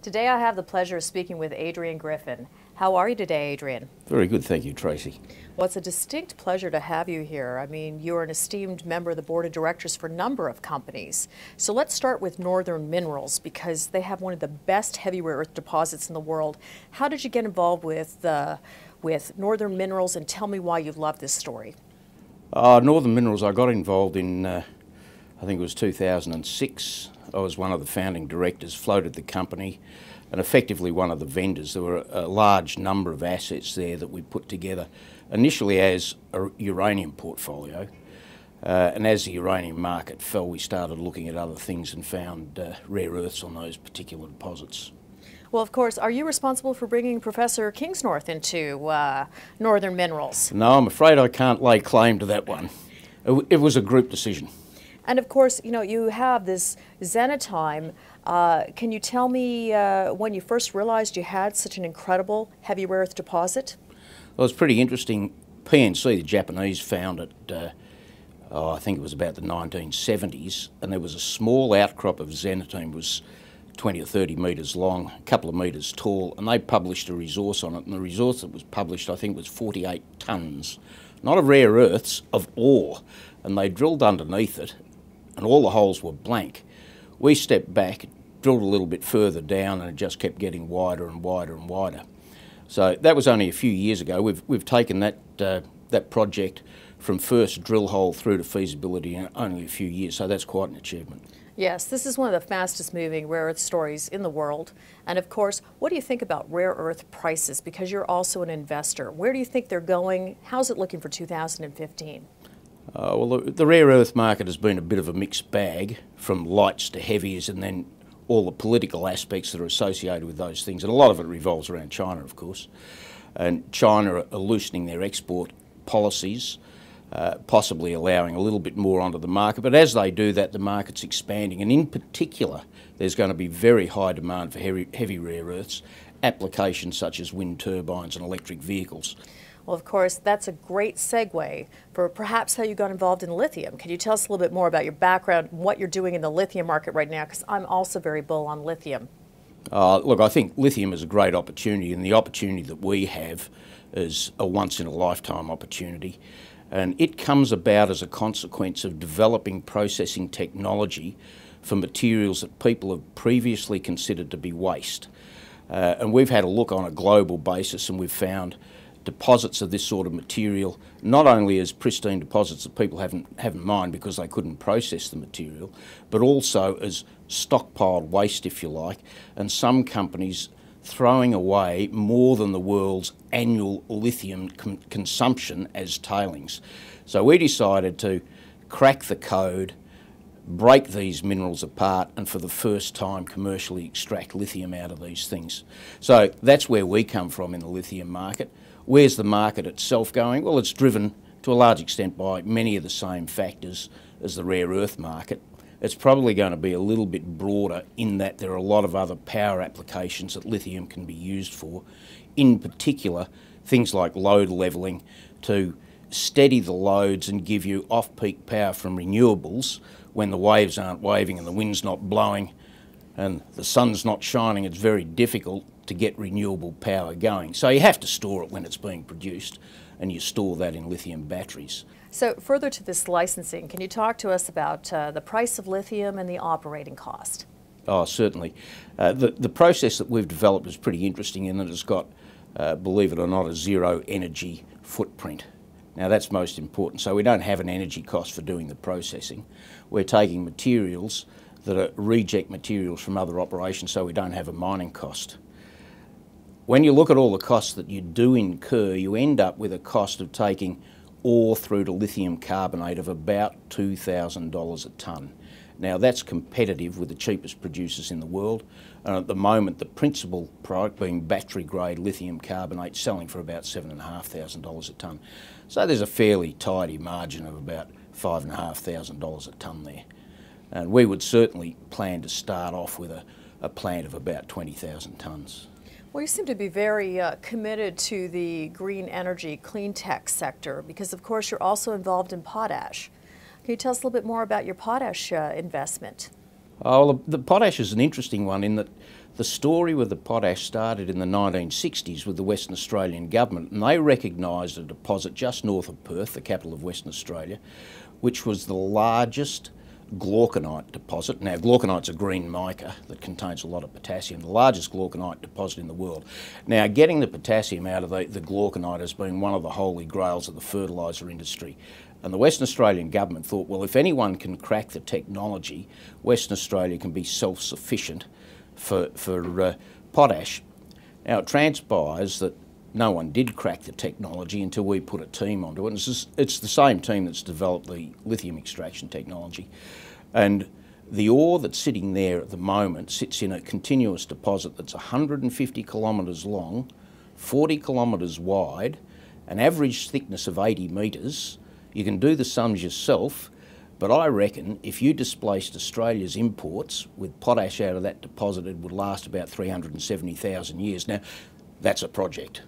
Today I have the pleasure of speaking with Adrian Griffin. How are you today, Adrian? Very good, thank you, Tracy. Well, it's a distinct pleasure to have you here. I mean, you're an esteemed member of the board of directors for a number of companies. So let's start with Northern Minerals, because they have one of the best heavy rare earth deposits in the world. How did you get involved with Northern Minerals, and tell me why you love this story? Northern Minerals, I got involved in, I think it was 2006. I was one of the founding directors, floated the company, and effectively one of the vendors. There were a large number of assets there that we put together initially as a uranium portfolio, and as the uranium market fell, we started looking at other things and found rare earths on those particular deposits. Well, of course, are you responsible for bringing Professor Kingsnorth into Northern Minerals? No, I'm afraid I can't lay claim to that one. It was a group decision. And of course, you know, you have this Zenite. Can you tell me when you first realized you had such an incredible heavy rare earth deposit? Well, it's pretty interesting. PNC, the Japanese, found it, I think it was about the 1970s, and there was a small outcrop of Zenite. It was 20 or 30 metres long, a couple of metres tall, and they published a resource on it, and the resource that was published, I think, was 48 tonnes, not of rare earths, of ore, and they drilled underneath it, and all the holes were blank. We stepped back, drilled a little bit further down, and it just kept getting wider and wider and wider. So that was only a few years ago. We've taken that project from first drill hole through to feasibility in only a few years, so that's quite an achievement. Yes, this is one of the fastest moving rare earth stories in the world. And of course, what do you think about rare earth prices? Because you're also an investor. Where do you think they're going? How's it looking for 2015? Well, the rare earth market has been a bit of a mixed bag, from lights to heavies, and then all the political aspects that are associated with those things. And a lot of it revolves around China, of course. And China are loosening their export policies, possibly allowing a little bit more onto the market. But as they do that, the market's expanding. And in particular, there's going to be very high demand for heavy rare earths, applications such as wind turbines and electric vehicles. Well, of course, that's a great segue for perhaps how you got involved in lithium. Can you tell us a little bit more about your background and what you're doing in the lithium market right now? Because I'm also very bull on lithium. Look, I think lithium is a great opportunity, and the opportunity that we have is a once-in-a-lifetime opportunity. And it comes about as a consequence of developing processing technology for materials that people have previously considered to be waste. And we've had a look on a global basis, and we've found deposits of this sort of material, not only as pristine deposits that people have in mind because they couldn't process the material, but also as stockpiled waste, if you like, and some companies throwing away more than the world's annual lithium consumption as tailings. So we decided to crack the code, break these minerals apart, and for the first time commercially extract lithium out of these things. So that's where we come from in the lithium market. Where's the market itself going? Well, it's driven to a large extent by many of the same factors as the rare earth market. It's probably going to be a little bit broader in that there are a lot of other power applications that lithium can be used for. In particular, things like load levelling to steady the loads and give you off-peak power from renewables when the waves aren't waving and the wind's not blowing and the sun's not shining. It's very difficult to get renewable power going. So you have to store it when it's being produced, and you store that in lithium batteries. So further to this licensing, can you talk to us about the price of lithium and the operating cost? Oh, certainly. The process that we've developed is pretty interesting in that it's got, believe it or not, a zero energy footprint. Now that's most important. So we don't have an energy cost for doing the processing. We're taking materials that are reject materials from other operations, so we don't have a mining cost. When you look at all the costs that you do incur, you end up with a cost of taking ore through to lithium carbonate of about $2,000 a tonne. Now that's competitive with the cheapest producers in the world, and at the moment the principal product being battery grade lithium carbonate selling for about $7,500 a tonne. So there's a fairly tidy margin of about $5,500 a tonne there. And we would certainly plan to start off with a plant of about 20,000 tonnes. Well, you seem to be very committed to the green energy, clean tech sector because, of course, you're also involved in potash. Can you tell us a little bit more about your potash investment? Oh, well, the potash is an interesting one in that the story with the potash started in the 1960s with the Western Australian government, and they recognised a deposit just north of Perth, the capital of Western Australia, which was the largest glauconite deposit. Now, glauconite's a green mica that contains a lot of potassium, the largest glauconite deposit in the world. Now, getting the potassium out of the glauconite has been one of the holy grails of the fertiliser industry. And the Western Australian government thought, well, if anyone can crack the technology, Western Australia can be self-sufficient for potash. Now, it transpires that no one did crack the technology until we put a team onto it. And it's the same team that's developed the lithium extraction technology. And the ore that's sitting there at the moment sits in a continuous deposit that's 150 kilometres long, 40 kilometres wide, an average thickness of 80 metres. You can do the sums yourself, but I reckon if you displaced Australia's imports with potash out of that deposit, it would last about 370,000 years. Now, that's a project.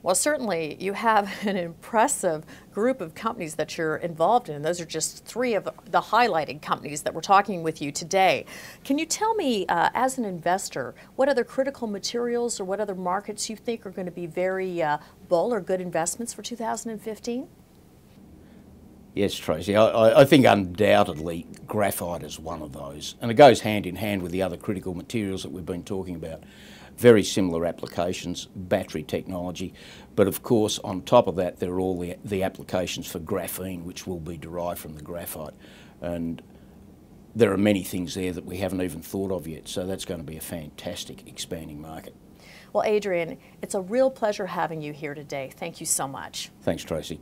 Well, certainly you have an impressive group of companies that you're involved in. Those are just three of the highlighted companies that we're talking with you today. Can you tell me, as an investor, what other critical materials or what other markets you think are going to be very bull or good investments for 2015? Yes, Tracy, I think undoubtedly graphite is one of those, and it goes hand in hand with the other critical materials that we've been talking about. Very similar applications, battery technology, but of course on top of that there are all the applications for graphene which will be derived from the graphite, and there are many things there that we haven't even thought of yet, so that's going to be a fantastic expanding market. Well, Adrian, it's a real pleasure having you here today. Thank you so much. Thanks, Tracy.